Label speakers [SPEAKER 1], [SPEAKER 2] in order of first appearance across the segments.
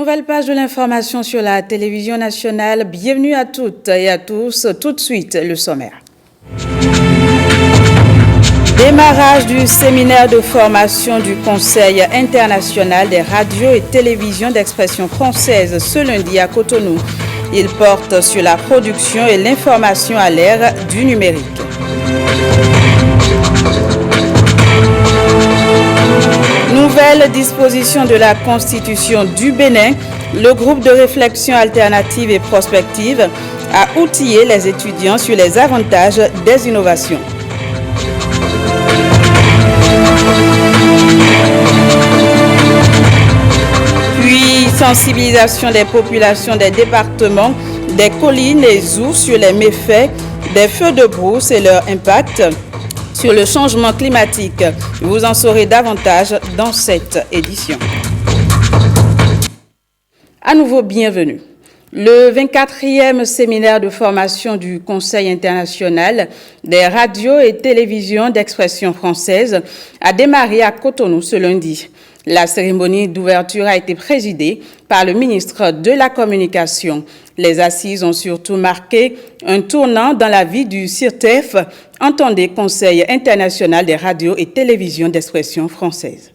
[SPEAKER 1] Nouvelle page de l'information sur la télévision nationale. Bienvenue à toutes et à tous. Tout de suite, le sommaire. Démarrage du séminaire de formation du Conseil international des radios et télévisions d'expression française ce lundi à Cotonou. Il porte sur la production et l'information à l'ère du numérique. Nouvelle disposition de la Constitution du Bénin, le groupe de réflexion alternative et prospective a outillé les étudiants sur les avantages des innovations. Puis, sensibilisation des populations des départements, des collines et zoos sur les méfaits des feux de brousse et leur impact sur le changement climatique. Vous en saurez davantage dans cette édition. À nouveau, bienvenue. Le 24e séminaire de formation du Conseil international des radios et télévisions d'expression française a démarré à Cotonou ce lundi. La cérémonie d'ouverture a été présidée par le ministre de la Communication. Les assises ont surtout marqué un tournant dans la vie du CIRTEF, entendez Conseil international des radios et télévisions d'expression française.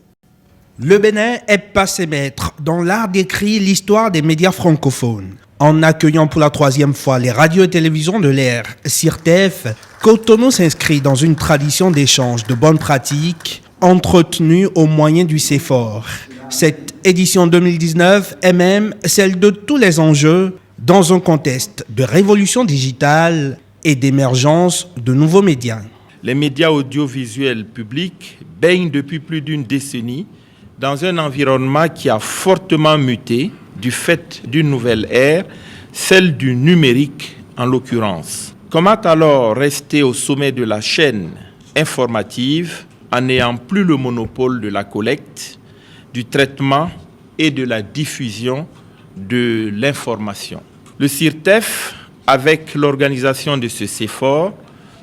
[SPEAKER 2] Le Bénin est passé maître dans l'art d'écrire l'histoire des médias francophones. En accueillant pour la 3e fois les radios et télévisions de l'ère CIRTEF, Cotonou s'inscrit dans une tradition d'échange de bonnes pratiques entretenue au moyen du CEFOR. Cette édition 2019 est même celle de tous les enjeux dans un contexte de révolution digitale et d'émergence de nouveaux médias.
[SPEAKER 3] Les médias audiovisuels publics baignent depuis plus d'une décennie dans un environnement qui a fortement muté du fait d'une nouvelle ère, celle du numérique en l'occurrence. Comment alors rester au sommet de la chaîne informative en n'ayant plus le monopole de la collecte, du traitement et de la diffusion de l'information? Le CIRTEF, avec l'organisation de ce CEFOR,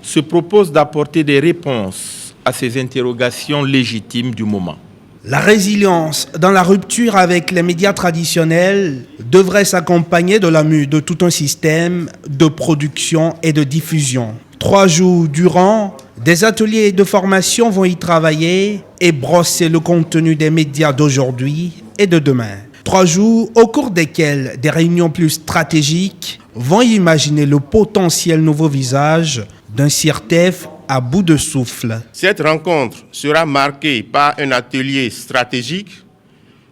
[SPEAKER 3] se propose d'apporter des réponses à ces interrogations légitimes du moment.
[SPEAKER 2] La résilience dans la rupture avec les médias traditionnels devrait s'accompagner de la mue de tout un système de production et de diffusion. 3 jours durant, des ateliers de formation vont y travailler et brosser le contenu des médias d'aujourd'hui et de demain. 3 jours au cours desquels des réunions plus stratégiques vont imaginer le potentiel nouveau visage d'un CIRTEF à bout de souffle.
[SPEAKER 4] Cette rencontre sera marquée par un atelier stratégique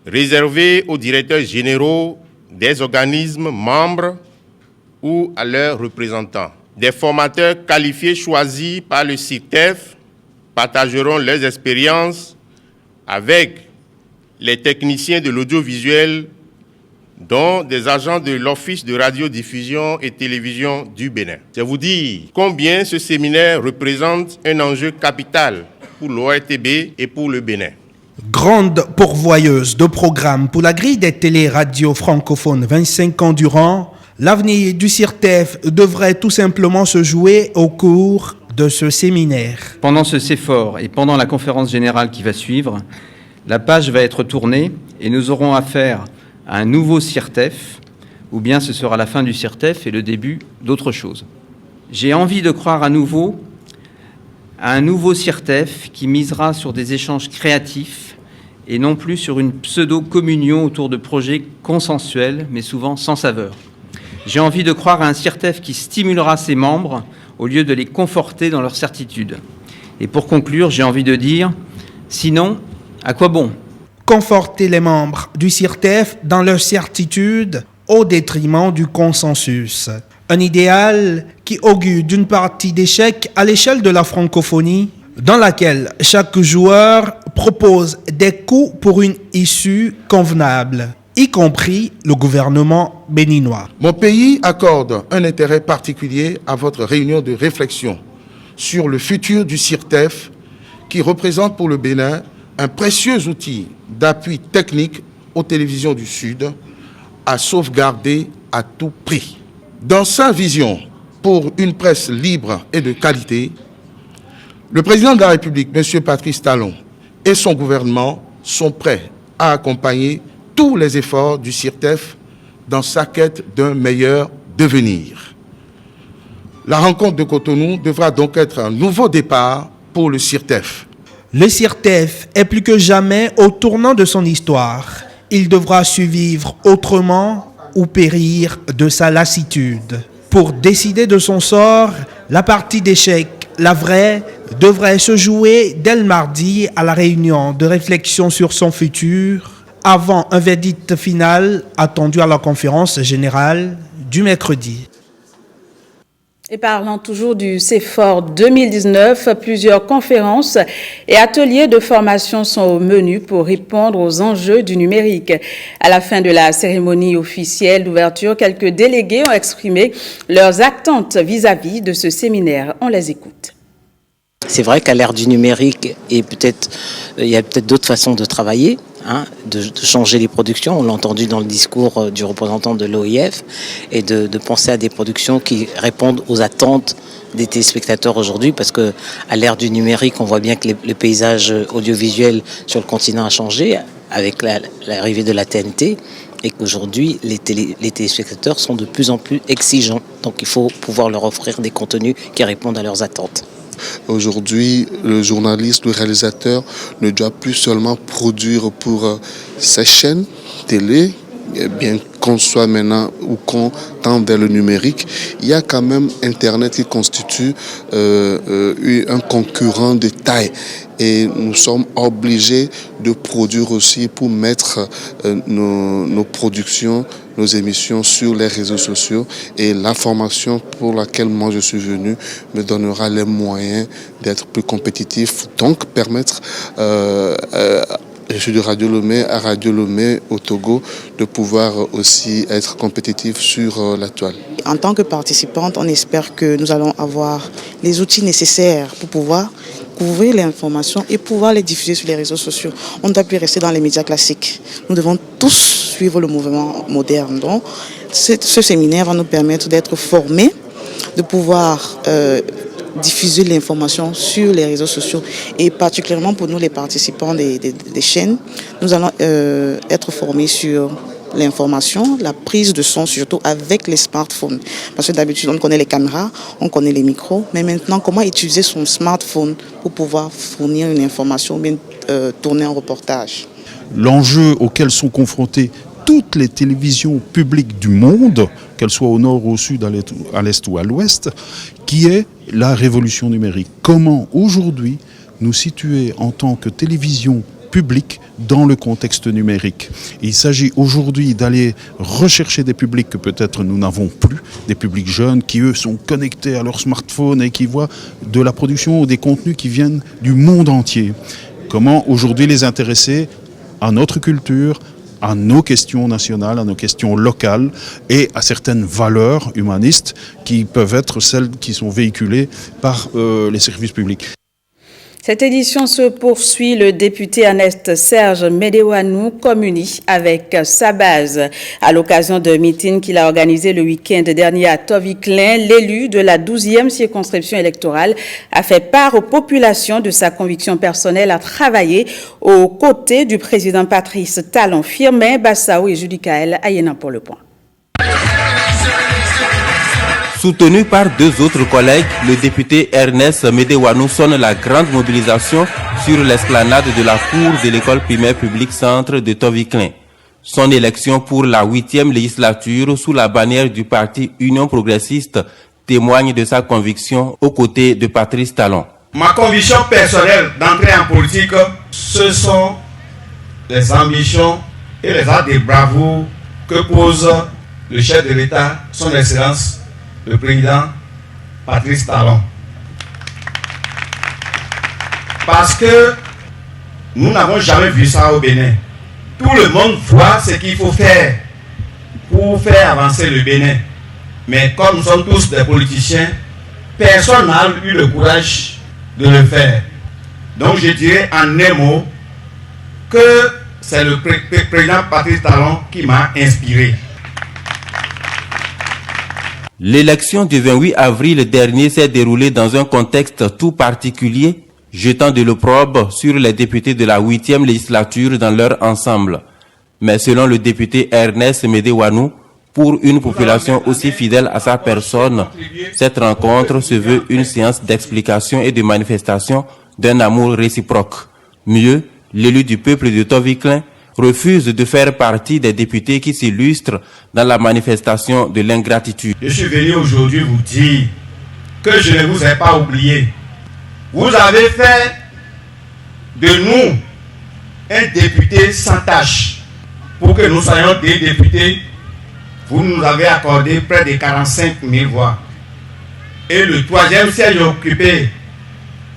[SPEAKER 4] réservé aux directeurs généraux des organismes membres ou à leurs représentants. Des formateurs qualifiés choisis par le CIRTEF partageront leurs expériences avec les techniciens de l'audiovisuel, dont des agents de l'Office de radiodiffusion et télévision du Bénin. C'est vous dire combien ce séminaire représente un enjeu capital pour l'ORTB et pour le Bénin.
[SPEAKER 2] Grande pourvoyeuse de programmes pour la grille des télé-radios francophones 25 ans durant, l'avenir du CIRTEF devrait tout simplement se jouer au cours de ce séminaire.
[SPEAKER 5] Pendant ce CEFOR et pendant la conférence générale qui va suivre, la page va être tournée et nous aurons affaire à un nouveau CIRTEF, ou bien ce sera la fin du CIRTEF et le début d'autre chose. J'ai envie de croire à nouveau à un nouveau CIRTEF qui misera sur des échanges créatifs et non plus sur une pseudo-communion autour de projets consensuels, mais souvent sans saveur. J'ai envie de croire à un CIRTEF qui stimulera ses membres au lieu de les conforter dans leur certitude. Et pour conclure, j'ai envie de dire, sinon, à quoi bon ?
[SPEAKER 2] Conforter les membres du CIRTEF dans leur certitude au détriment du consensus. Un idéal qui augure d'une partie d'échec à l'échelle de la francophonie, dans laquelle chaque joueur propose des coups pour une issue convenable, y compris le gouvernement béninois.
[SPEAKER 6] Mon pays accorde un intérêt particulier à votre réunion de réflexion sur le futur du CIRTEF qui représente pour le Bénin un précieux outil d'appui technique aux télévisions du Sud à sauvegarder à tout prix. Dans sa vision pour une presse libre et de qualité, le président de la République, M. Patrice Talon, et son gouvernement sont prêts à accompagner tous les efforts du CIRTEF dans sa quête d'un meilleur devenir. La rencontre de Cotonou devra donc être un nouveau départ pour le CIRTEF.
[SPEAKER 2] Le CIRTEF est plus que jamais au tournant de son histoire. Il devra survivre autrement ou périr de sa lassitude. Pour décider de son sort, la partie d'échecs, la vraie, devrait se jouer dès le mardi à la réunion de réflexion sur son futur, avant un verdict final attendu à la conférence générale du mercredi.
[SPEAKER 1] Et parlant toujours du CEFOR 2019, plusieurs conférences et ateliers de formation sont au menu pour répondre aux enjeux du numérique. À la fin de la cérémonie officielle d'ouverture, quelques délégués ont exprimé leurs attentes vis-à-vis de ce séminaire. On les écoute.
[SPEAKER 7] C'est vrai qu'à l'ère du numérique, il y a peut-être d'autres façons de travailler, de changer les productions. On l'a entendu dans le discours du représentant de l'OIF, et de penser à des productions qui répondent aux attentes des téléspectateurs aujourd'hui, parce que à l'ère du numérique, on voit bien que le paysage audiovisuel sur le continent a changé avec l'arrivée de la TNT, et qu'aujourd'hui, les téléspectateurs sont de plus en plus exigeants. Donc il faut pouvoir leur offrir des contenus qui répondent à leurs attentes.
[SPEAKER 8] Aujourd'hui, le journaliste, le réalisateur ne doit plus seulement produire pour ses chaînes télé, bien qu'on soit maintenant ou qu'on tende vers le numérique. Il y a quand même Internet qui constitue un concurrent de taille. Et nous sommes obligés de produire aussi pour mettre nos productions, nos émissions sur les réseaux sociaux. Et la formation pour laquelle moi je suis venu me donnera les moyens d'être plus compétitif, donc permettre je suis de Radio Lomé à Radio Lomé au Togo, de pouvoir aussi être compétitif sur la toile.
[SPEAKER 9] En tant que participante, on espère que nous allons avoir les outils nécessaires pour pouvoir couvrir les informations et pouvoir les diffuser sur les réseaux sociaux. On ne doit plus rester dans les médias classiques. Nous devons tous suivre le mouvement moderne. Donc, ce séminaire va nous permettre d'être formés, de pouvoir diffuser l'information sur les réseaux sociaux, et particulièrement pour nous les participants des chaînes, nous allons être formés sur l'information, la prise de son surtout avec les smartphones, parce que d'habitude on connaît les caméras, on connaît les micros, mais maintenant comment utiliser son smartphone pour pouvoir fournir une information, bien tourner un reportage.
[SPEAKER 10] L'enjeu auquel sont confrontées toutes les télévisions publiques du monde, qu'elles soient au nord, au sud, à l'est ou à l'ouest, qui est la révolution numérique. Comment aujourd'hui nous situer en tant que télévision publique dans le contexte numérique. Il s'agit aujourd'hui d'aller rechercher des publics que peut-être nous n'avons plus, des publics jeunes qui eux sont connectés à leur smartphone et qui voient de la production ou des contenus qui viennent du monde entier. Comment aujourd'hui les intéresser à notre culture, à nos questions nationales, à nos questions locales et à certaines valeurs humanistes qui peuvent être celles qui sont véhiculées par les services publics.
[SPEAKER 1] Cette édition se poursuit. Le député Ernest Serge Médéwanou communie avec sa base. À l'occasion d'un meeting qu'il a organisé le week-end dernier à Toviklen, l'élu de la 12e circonscription électorale a fait part aux populations de sa conviction personnelle à travailler aux côtés du président Patrice Talon. Firmin Bassaou et Julie Kael Ayena pour le point.
[SPEAKER 11] Soutenu par deux autres collègues, le député Ernest Médéwanou sonne la grande mobilisation sur l'esplanade de la cour de l'école primaire publique centre de Toviklen. Son élection pour la 8e législature sous la bannière du parti Union progressiste témoigne de sa conviction aux côtés de Patrice Talon.
[SPEAKER 12] Ma conviction personnelle d'entrer en politique, ce sont les ambitions et les actes de bravoure que pose le chef de l'État, son Excellence, le président Patrice Talon. Parce que nous n'avons jamais vu ça au Bénin. Tout le monde voit ce qu'il faut faire pour faire avancer le Bénin. Mais comme nous sommes tous des politiciens, personne n'a eu le courage de le faire. Donc je dirais en un mot que c'est le président Patrice Talon qui m'a inspiré.
[SPEAKER 11] L'élection du 28 avril dernier s'est déroulée dans un contexte tout particulier, jetant de l'opprobre sur les députés de la 8e législature dans leur ensemble. Mais selon le député Ernest Médéwanou, pour une population aussi fidèle à sa personne, cette rencontre se veut une séance d'explication et de manifestation d'un amour réciproque. Mieux, l'élu du peuple de Toviklen refuse de faire partie des députés qui s'illustrent dans la manifestation de l'ingratitude.
[SPEAKER 12] Je suis venu aujourd'hui vous dire que je ne vous ai pas oublié. Vous avez fait de nous un député sans tâche. Pour que nous soyons des députés, vous nous avez accordé près de 45 000 voix. Et le troisième siège occupé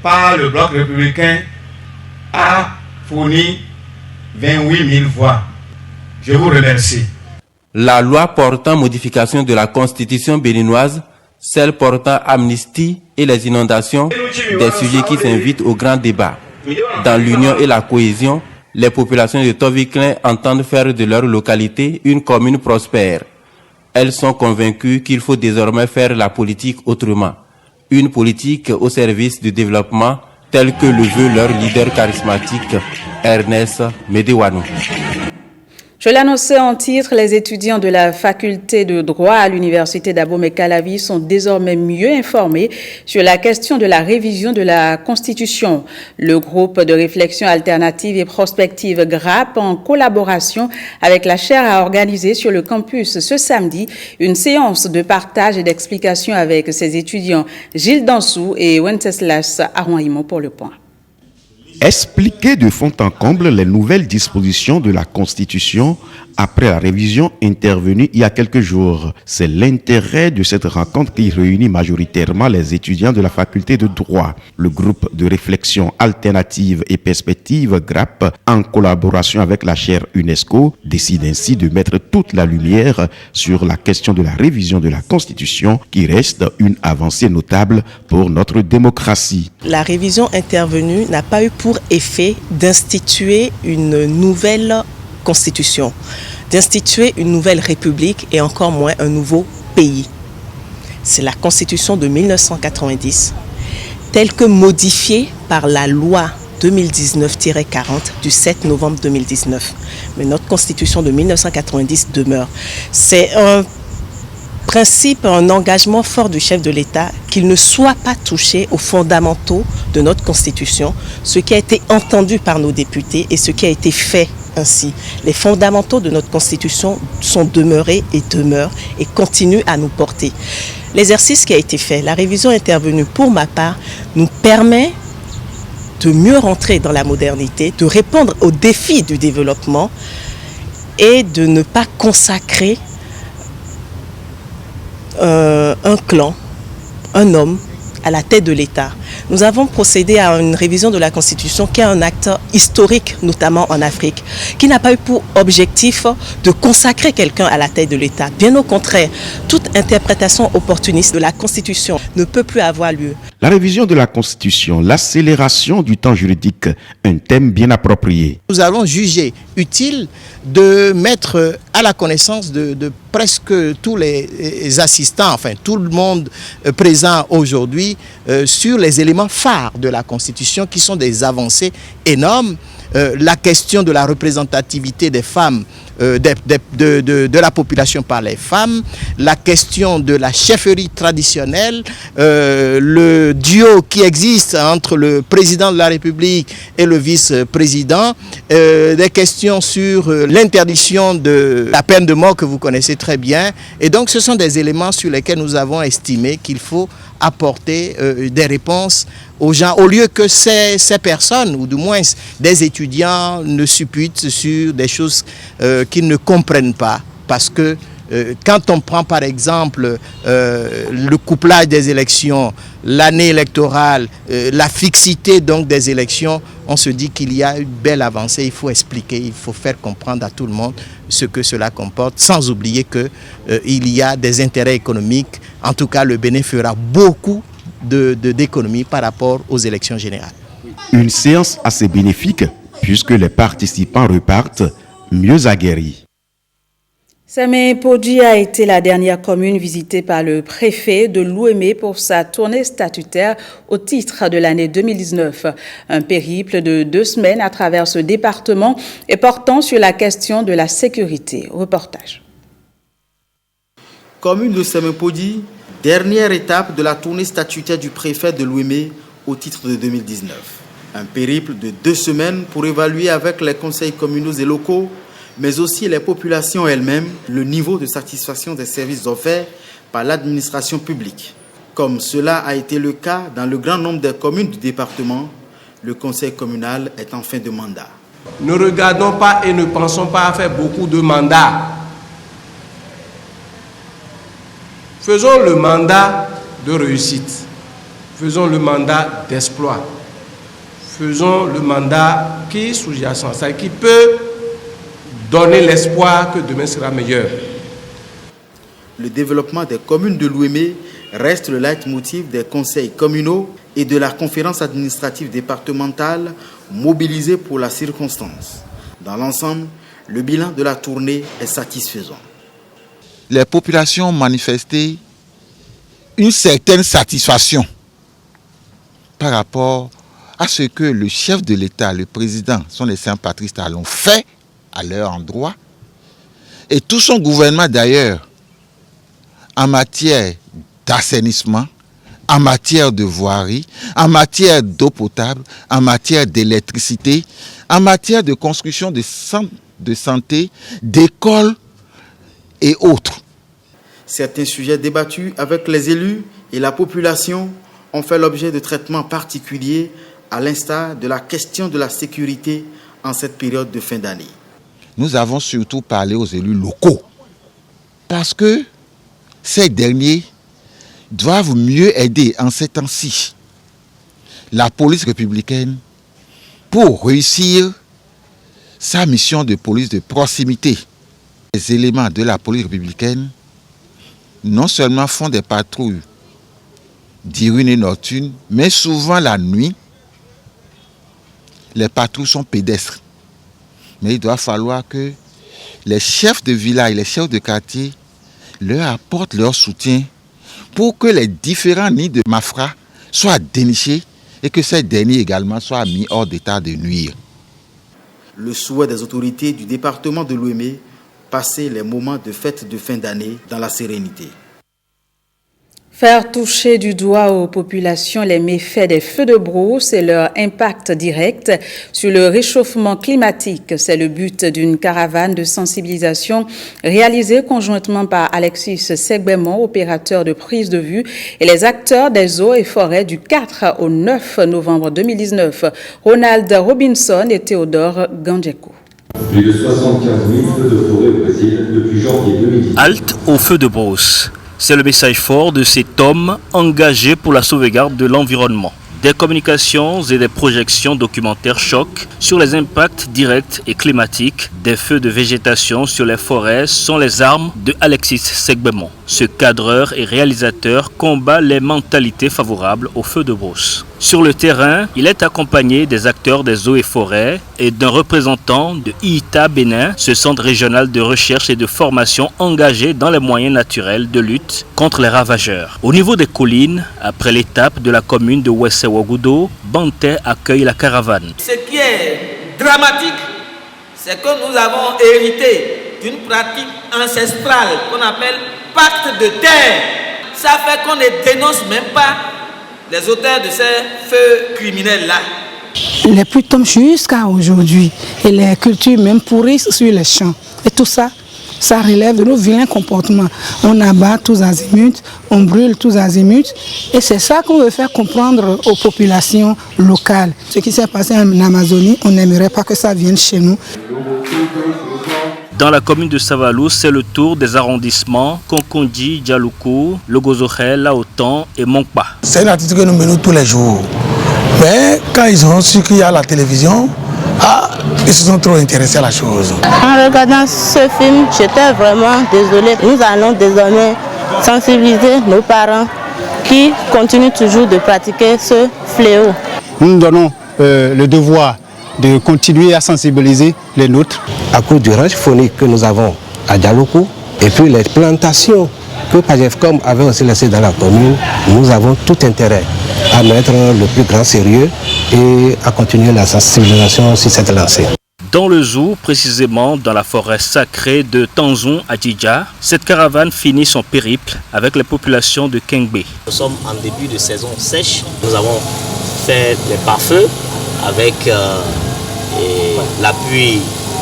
[SPEAKER 12] par le bloc républicain a fourni 28 000 voix. Je vous remercie.
[SPEAKER 11] La loi portant modification de la constitution béninoise, celle portant amnistie et les inondations, des sujets qui s'invitent au grand débat. Dans l'union et la cohésion, les populations de Toviklen entendent faire de leur localité une commune prospère. Elles sont convaincues qu'il faut désormais faire la politique autrement. Une politique au service du développement, tel que le veut leur leader charismatique, Ernest Médéwanou.
[SPEAKER 1] Je l'annonçais en titre, les étudiants de la faculté de droit à l'université d'Abomey-Calavi sont désormais mieux informés sur la question de la révision de la Constitution. Le groupe de réflexion alternative et prospective GRAP, en collaboration avec la chaire, a organisé sur le campus ce samedi une séance de partage et d'explication avec ses étudiants Gilles Dansou et Wenceslas Arouaimo pour le point.
[SPEAKER 13] Expliquer de fond en comble les nouvelles dispositions de la Constitution après la révision intervenue il y a quelques jours. C'est l'intérêt de cette rencontre qui réunit majoritairement les étudiants de la faculté de droit. Le groupe de réflexion alternative et perspective GRAP, en collaboration avec la chaire UNESCO, décide ainsi de mettre toute la lumière sur la question de la révision de la Constitution qui reste une avancée notable pour notre démocratie.
[SPEAKER 14] La révision intervenue n'a pas eu pour effet d'instituer une nouvelle Constitution, d'instituer une nouvelle République et encore moins un nouveau pays. C'est la Constitution de 1990, telle que modifiée par la loi 2019-40 du 7 novembre 2019. Mais notre Constitution de 1990 demeure. C'est un principe, un engagement fort du chef de l'État qu'il ne soit pas touché aux fondamentaux de notre Constitution, ce qui a été entendu par nos députés et ce qui a été fait ainsi. Les fondamentaux de notre Constitution sont demeurés et demeurent et continuent à nous porter. L'exercice qui a été fait, la révision intervenue pour ma part, nous permet de mieux rentrer dans la modernité, de répondre aux défis du développement et de ne pas consacrer un clan, un homme à la tête de l'État. Nous avons procédé à une révision de la Constitution qui est un acte historique, notamment en Afrique, qui n'a pas eu pour objectif de consacrer quelqu'un à la tête de l'État. Bien au contraire, toute interprétation opportuniste de la Constitution ne peut plus avoir lieu.
[SPEAKER 13] La révision de la Constitution, l'accélération du temps juridique, un thème bien approprié.
[SPEAKER 15] Nous allons juger utile de mettre à la connaissance de presque tous les assistants, enfin tout le monde présent aujourd'hui, sur les éléments phares de la Constitution qui sont des avancées énormes. La question de la représentativité des femmes, de la population par les femmes, la question de la chefferie traditionnelle, le duo qui existe entre le président de la République et le vice-président, des questions sur l'interdiction de la peine de mort que vous connaissez très bien. Et donc ce sont des éléments sur lesquels nous avons estimé qu'il faut apporter des réponses aux gens, au lieu que ces personnes, ou du moins des étudiants, ne supputent sur des choses qu'ils ne comprennent pas. Parce que quand on prend par exemple le couplage des élections, l'année électorale, la fixité donc des élections, on se dit qu'il y a une belle avancée, il faut expliquer, il faut faire comprendre à tout le monde ce que cela comporte, sans oublier qu'il y a des intérêts économiques. En tout cas, le Bénin fera beaucoup d'économies par rapport aux élections générales.
[SPEAKER 13] Une séance assez bénéfique puisque les participants repartent mieux aguerris.
[SPEAKER 1] Sémé-Podji a été la dernière commune visitée par le préfet de Lomé pour sa tournée statutaire au titre de l'année 2019. Un périple de 2 semaines à travers ce département et portant sur la question de la sécurité. Reportage.
[SPEAKER 16] Commune de Sémé-Podji, dernière étape de la tournée statutaire du préfet de Lomé au titre de 2019. Un périple de 2 semaines pour évaluer avec les conseils communaux et locaux, mais aussi les populations elles-mêmes, le niveau de satisfaction des services offerts par l'administration publique. Comme cela a été le cas dans le grand nombre des communes du département, le conseil communal est en fin de mandat.
[SPEAKER 12] Ne regardons pas et ne pensons pas à faire beaucoup de mandats. Faisons le mandat de réussite. Faisons le mandat d'exploit. Faisons le mandat qui est sous-jacent, qui peut donner l'espoir que demain sera meilleur.
[SPEAKER 16] Le développement des communes de Lomé reste le leitmotiv des conseils communaux et de la conférence administrative départementale mobilisée pour la circonstance. Dans l'ensemble, le bilan de la tournée est satisfaisant.
[SPEAKER 6] Les populations ont manifesté une certaine satisfaction par rapport à ce que le chef de l'État, le président, son excellence Patrice Talon, fait à leur endroit, et tout son gouvernement d'ailleurs, en matière d'assainissement, en matière de voirie, en matière d'eau potable, en matière d'électricité, en matière de construction de centres de santé, d'écoles et autres.
[SPEAKER 16] Certains sujets débattus avec les élus et la population ont fait l'objet de traitements particuliers, à l'instar de la question de la sécurité en cette période de fin d'année.
[SPEAKER 6] Nous avons surtout parlé aux élus locaux parce que ces derniers doivent mieux aider en ces temps-ci la police républicaine pour réussir sa mission de police de proximité. Les éléments de la police républicaine non seulement font des patrouilles diurnes et nocturnes, mais souvent la nuit, les patrouilles sont pédestres. Mais il doit falloir que les chefs de village, les chefs de quartier leur apportent leur soutien pour que les différents nids de malfrats soient dénichés et que ces derniers également soient mis hors d'état de nuire.
[SPEAKER 16] Le souhait des autorités du département de Lomé, passer les moments de fête de fin d'année dans la sérénité.
[SPEAKER 1] Faire toucher du doigt aux populations les méfaits des feux de brousse et leur impact direct sur le réchauffement climatique, c'est le but d'une caravane de sensibilisation réalisée conjointement par Alexis Segbemon, opérateur de prise de vue, et les acteurs des eaux et forêts du 4 au 9 novembre 2019. Ronald Robinson et Théodore Gandjeko.
[SPEAKER 17] Plus de 75 000 feux de forêt au Brésil depuis janvier 2010.
[SPEAKER 18] Halte aux feux de brousse. C'est le message fort de cet homme engagé pour la sauvegarde de l'environnement. Des communications et des projections documentaires choquent sur les impacts directs et climatiques des feux de végétation sur les forêts sont les armes de Alexis Segbemon. Ce cadreur et réalisateur combat les mentalités favorables aux feux de brousse. Sur le terrain, il est accompagné des acteurs des eaux et forêts et d'un représentant de IITA Bénin, ce centre régional de recherche et de formation engagé dans les moyens naturels de lutte contre les ravageurs. Au niveau des collines, après l'étape de la commune de Wesse-Ouagoudou, Banté accueille la caravane.
[SPEAKER 19] Ce qui est dramatique, c'est que nous avons hérité d'une pratique ancestrale qu'on appelle pacte de terre. Ça fait qu'on ne dénonce même pas les auteurs de ces feux criminels-là.
[SPEAKER 20] Les pluies tombent jusqu'à aujourd'hui et les cultures même pourrissent sur les champs. Et tout ça, ça relève de nos vilains comportements. On abat tous azimuts, on brûle tous azimuts. Et c'est ça qu'on veut faire comprendre aux populations locales. Ce qui s'est passé en Amazonie, on n'aimerait pas que ça vienne chez nous.
[SPEAKER 18] Dans la commune de Savalou, c'est le tour des arrondissements Konkondi, Djaloukou, Logozokhel, Laotan et Monkpa.
[SPEAKER 21] C'est une attitude que nous menons tous les jours. Mais quand ils ont su qu'il y a la télévision, ils se sont trop intéressés à la chose.
[SPEAKER 22] En regardant ce film, j'étais vraiment désolée. Nous allons désormais sensibiliser nos parents qui continuent toujours de pratiquer ce fléau.
[SPEAKER 23] Nous nous donnons le devoir de continuer à sensibiliser les nôtres.
[SPEAKER 24] À cause du range phonique que nous avons
[SPEAKER 23] à Dialoko. Et puis les plantations que Pagefcom avait aussi laissées dans la commune, nous avons tout intérêt à mettre le plus grand sérieux et à continuer la sensibilisation sur cette lancée.
[SPEAKER 18] Dans le zoo, précisément dans la forêt sacrée de Tanzon à Djidja, cette caravane finit son périple avec les populations de Kengbe.
[SPEAKER 3] Nous sommes en début de saison sèche. Nous avons fait les pare-feux avec l'appui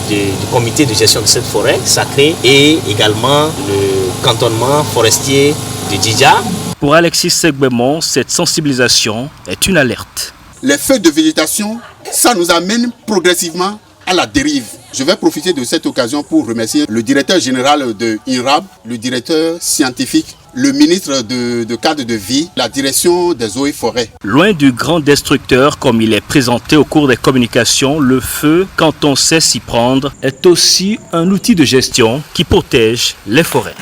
[SPEAKER 3] du comité de gestion de cette forêt sacrée et également le cantonnement forestier de Djidja.
[SPEAKER 18] Pour Alexis Segbemon, cette sensibilisation est une alerte.
[SPEAKER 4] Les feux de végétation, ça nous amène progressivement à la dérive. Je vais profiter de cette occasion pour remercier le directeur général de INRAB, le directeur scientifique, le ministre de cadre de vie, la direction des eaux et forêts.
[SPEAKER 18] Loin du grand destructeur comme il est présenté au cours des communications, le feu, quand on sait s'y prendre, est aussi un outil de gestion qui protège les forêts.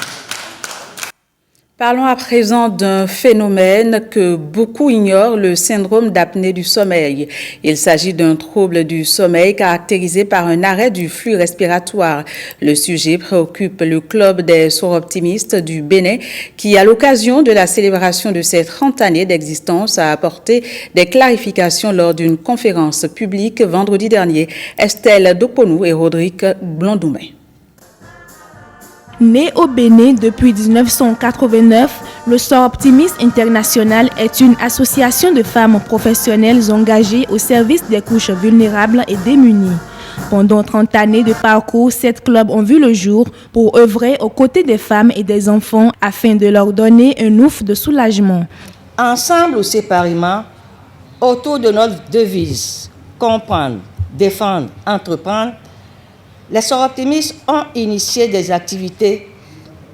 [SPEAKER 1] Parlons à présent d'un phénomène que beaucoup ignorent, le syndrome d'apnée du sommeil. Il s'agit d'un trouble du sommeil caractérisé par un arrêt du flux respiratoire. Le sujet préoccupe le club des soroptimistes du Bénin qui, à l'occasion de la célébration de ses 30 années d'existence, a apporté des clarifications lors d'une conférence publique vendredi dernier. Estelle Doponou et Rodrigue Blondoumet.
[SPEAKER 5] Né au Bénin depuis 1989, le Soroptimiste International est une association de femmes professionnelles engagées au service des couches vulnérables et démunies. Pendant 30 années de parcours, 7 clubs ont vu le jour pour œuvrer aux côtés des femmes et des enfants afin de leur donner un ouf de soulagement.
[SPEAKER 24] Ensemble ou séparément, autour de notre devise, comprendre, défendre, entreprendre, les soroptimistes ont initié des activités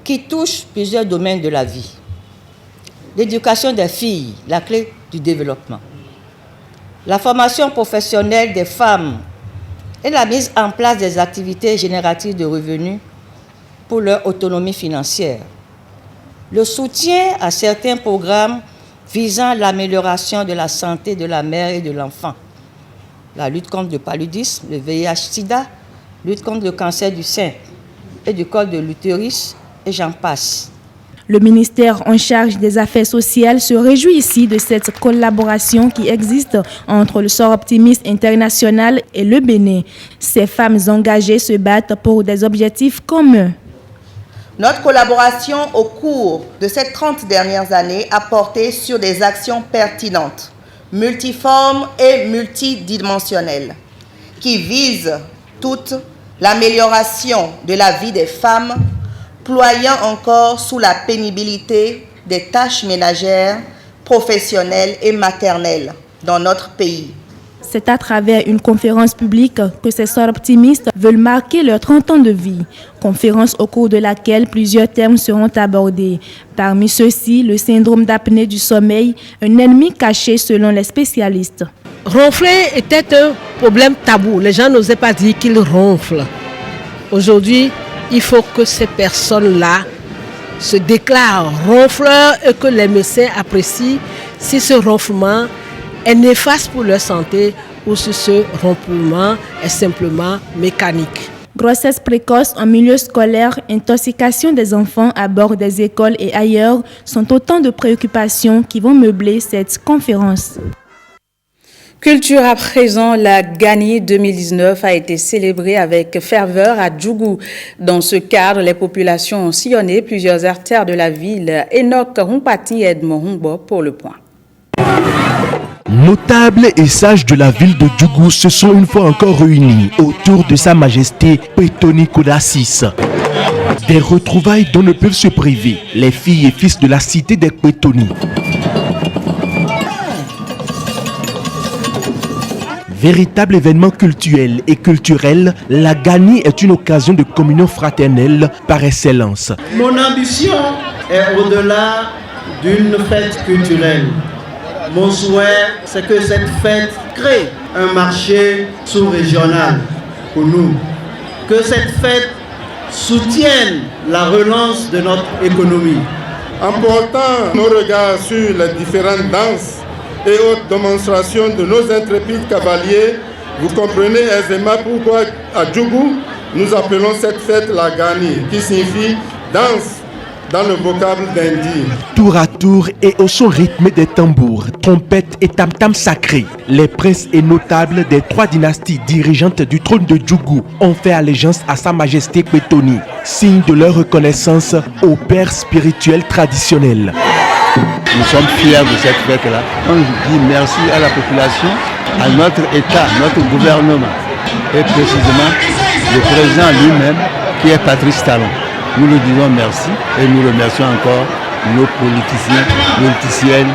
[SPEAKER 24] qui touchent plusieurs domaines de la vie. L'éducation des filles, la clé du développement. La formation professionnelle des femmes et la mise en place des activités génératives de revenus pour leur autonomie financière. Le soutien à certains programmes visant l'amélioration de la santé de la mère et de l'enfant. La lutte contre le paludisme, le VIH-Sida, lutte contre le cancer du sein et du col de l'utérus, et j'en passe.
[SPEAKER 5] Le ministère en charge des Affaires sociales se réjouit ici de cette collaboration qui existe entre le Soroptimiste International et le Bénin. Ces femmes engagées se battent pour des objectifs communs.
[SPEAKER 25] Notre collaboration au cours de ces 30 dernières années a porté sur des actions pertinentes, multiformes et multidimensionnelles, qui visent toute l'amélioration de la vie des femmes, ployant encore sous la pénibilité des tâches ménagères, professionnelles et maternelles dans notre pays.
[SPEAKER 5] C'est à travers une conférence publique que ces soroptimistes veulent marquer leurs 30 ans de vie. Conférence au cours de laquelle plusieurs thèmes seront abordés. Parmi ceux-ci, le syndrome d'apnée du sommeil, un ennemi caché selon les spécialistes.
[SPEAKER 26] Ronfler était un problème tabou. Les gens n'osaient pas dire qu'ils ronflent. Aujourd'hui, il faut que ces personnes-là se déclarent ronfleurs et que les médecins apprécient si ce ronflement est néfaste pour leur santé ou si ce ronflement est simplement mécanique.
[SPEAKER 5] Grossesse précoce en milieu scolaire, intoxication des enfants à bord des écoles et ailleurs sont autant de préoccupations qui vont meubler cette conférence.
[SPEAKER 1] Culture à présent, la Gani 2019 a été célébrée avec ferveur à Djougou. Dans ce cadre, les populations ont sillonné plusieurs artères de la ville. Enoch Rumpati et Edmond Humbo pour le point.
[SPEAKER 27] Notables et sages de la ville de Djougou se sont une fois encore réunis autour de Sa Majesté Petoni Kodassis. Des retrouvailles dont ne peuvent se priver les filles et fils de la cité des Petoni. Véritable événement cultuel et culturel, la Gani est une occasion de communion fraternelle par excellence.
[SPEAKER 28] Mon ambition est au-delà d'une fête culturelle. Mon souhait, c'est que cette fête crée un marché sous-régional pour nous. Que cette fête soutienne la relance de notre économie.
[SPEAKER 29] En portant nos regards sur les différentes danses et autres démonstrations de nos intrépides cavaliers, vous comprenez aisément pourquoi à Djougou, Nous appelons cette fête la Gani, qui signifie danse dans le vocable d'Indi.
[SPEAKER 27] Tour à tour et au son rythmé des tambours, trompettes et tam-tams sacrés, les princes et notables des 3 dynasties dirigeantes du trône de Djougou ont fait allégeance à Sa Majesté Petoni, signe de leur reconnaissance au père spirituel traditionnel.
[SPEAKER 2] Nous sommes fiers de cette fête-là. On dit merci à la population, à notre État, notre gouvernement et précisément le président lui-même qui est Patrice Talon. Nous lui disons merci et nous remercions encore nos politiciens, politiciennes,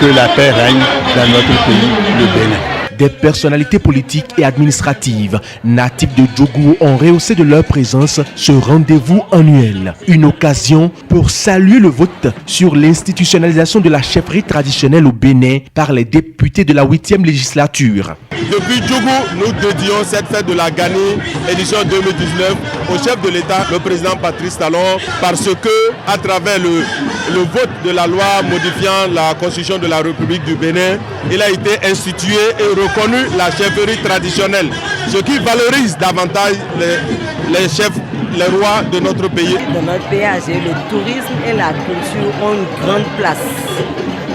[SPEAKER 2] que la paix règne dans notre pays, le Bénin.
[SPEAKER 27] Des personnalités politiques et administratives natifs de Djougou ont rehaussé de leur présence ce rendez-vous annuel. Une occasion pour saluer le vote sur l'institutionnalisation de la chefferie traditionnelle au Bénin par les députés de la 8e législature.
[SPEAKER 29] Depuis Djougou, nous dédions cette fête de la Gani, édition 2019, au chef de l'État, le président Patrice Talon, parce que, à travers le vote de la loi modifiant la constitution de la République du Bénin, il a été institué et reconnu la chefferie traditionnelle, ce qui valorise davantage les chefs, les rois de notre pays.
[SPEAKER 7] Dans notre pays, le tourisme et la culture ont une grande place.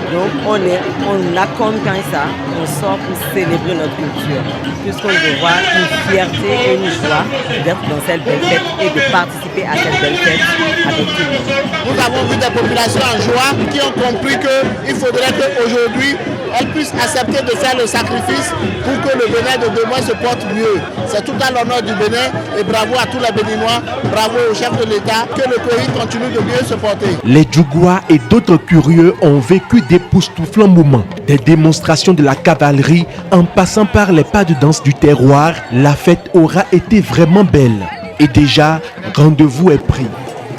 [SPEAKER 7] Donc on a comme quand ça, on sort pour célébrer notre culture, puisqu'on veut voir une fierté et une joie d'être dans cette belle fête et de participer à cette belle fête avec tout le monde.
[SPEAKER 8] Nous avons vu des populations en joie qui ont compris qu'il faudrait qu'aujourd'hui elles puissent accepter de faire le sacrifice pour que le Bénin de demain se porte mieux. C'est tout à l'honneur du Bénin et bravo à tous les Béninois, bravo au chef de l'État, que le pays continue de mieux se porter.
[SPEAKER 27] Les Djougouas et d'autres curieux ont vécu d'époustouflants moments, des démonstrations de la cavalerie en passant par les pas de danse du terroir. La fête aura été vraiment belle et déjà rendez-vous est pris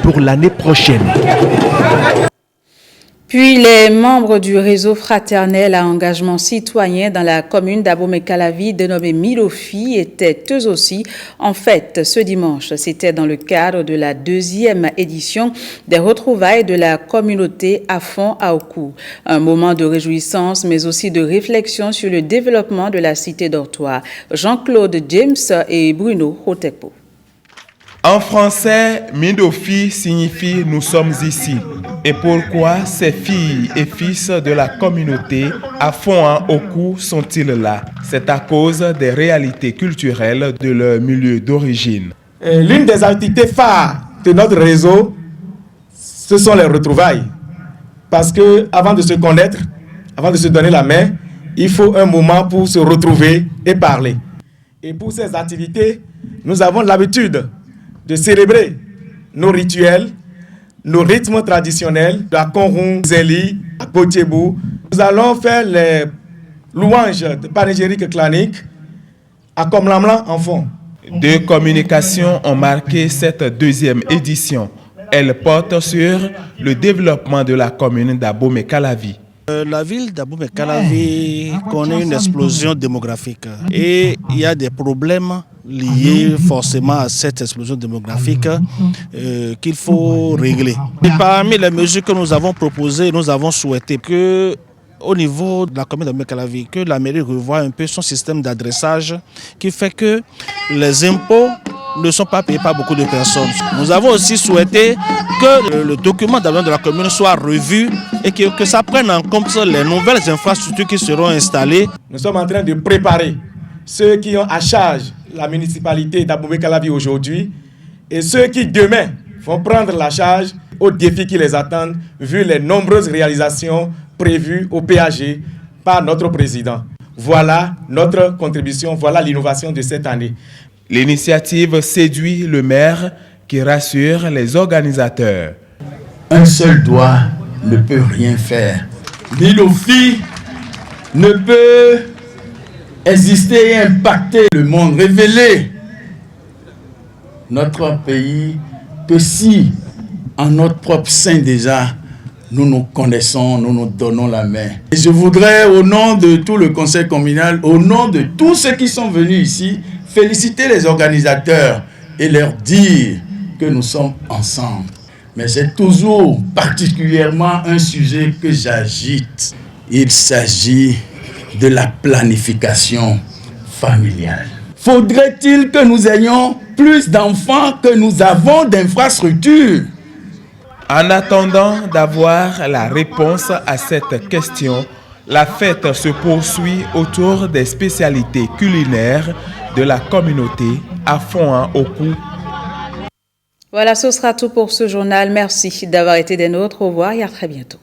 [SPEAKER 27] pour l'année prochaine.
[SPEAKER 1] Puis les membres du réseau fraternel à engagement citoyen dans la commune d'Abomey-Calavi, dénommé Milofi, étaient eux aussi en fête ce dimanche. C'était dans le cadre de la 2e édition des retrouvailles de la communauté à fond à Oku. Un moment de réjouissance, mais aussi de réflexion sur le développement de la cité d'Ortois. Jean-Claude James et Bruno Hotepo.
[SPEAKER 9] En français, Milofi signifie « nous sommes ici ». Et pourquoi ces filles et fils de la communauté à fond en Oku sont-ils là? C'est à cause des réalités culturelles de leur milieu d'origine.
[SPEAKER 10] L'une des activités phares de notre réseau, ce sont les retrouvailles. Parce qu'avant de se connaître, avant de se donner la main, il faut un moment pour se retrouver et parler. Et pour ces activités, nous avons l'habitude de célébrer nos rituels, nos rythmes traditionnels, la Konrung, Zeli, Potiebu. Nous allons faire les louanges de panégyrique clanique à Komlamlan en fond.
[SPEAKER 9] 2 communications ont marqué cette 2e édition. Elles portent sur le développement de la commune d'Abomey-Calavi.
[SPEAKER 11] La ville d'Abomey-Calavi connaît une explosion démographique et il y a des problèmes liés forcément à cette explosion démographique qu'il faut régler. Et parmi les mesures que nous avons proposées, nous avons souhaité que au niveau de la commune d'Abomey-Calavi, que la mairie revoie un peu son système d'adressage qui fait que les impôts ne sont pas payés par beaucoup de personnes. Nous avons aussi souhaité que le document d'abandon de la commune soit revu et que ça prenne en compte les nouvelles infrastructures qui seront installées.
[SPEAKER 10] Nous sommes en train de préparer ceux qui ont à charge la municipalité d'Abomey-Calavi aujourd'hui et ceux qui demain vont prendre la charge aux défis qui les attendent vu les nombreuses réalisations prévues au PAG par notre président. Voilà notre contribution, voilà l'innovation de cette année.
[SPEAKER 9] L'initiative séduit le maire qui rassure les organisateurs.
[SPEAKER 13] Un seul doigt ne peut rien faire. Milofi ne peut exister et impacter le monde, révéler notre pays que si en notre propre sein déjà nous nous connaissons, nous nous donnons la main. Et je voudrais au nom de tout le conseil communal, au nom de tous ceux qui sont venus ici, féliciter les organisateurs et leur dire que nous sommes ensemble. Mais c'est toujours particulièrement un sujet que j'agite. Il s'agit de la planification familiale. Faudrait-il que nous ayons plus d'enfants que nous avons d'infrastructures.
[SPEAKER 9] En attendant d'avoir la réponse à cette question, la fête se poursuit autour des spécialités culinaires de la communauté à Foin-Oku.
[SPEAKER 1] Voilà, ce sera tout pour ce journal. Merci d'avoir été des nôtres. Au revoir et à très bientôt.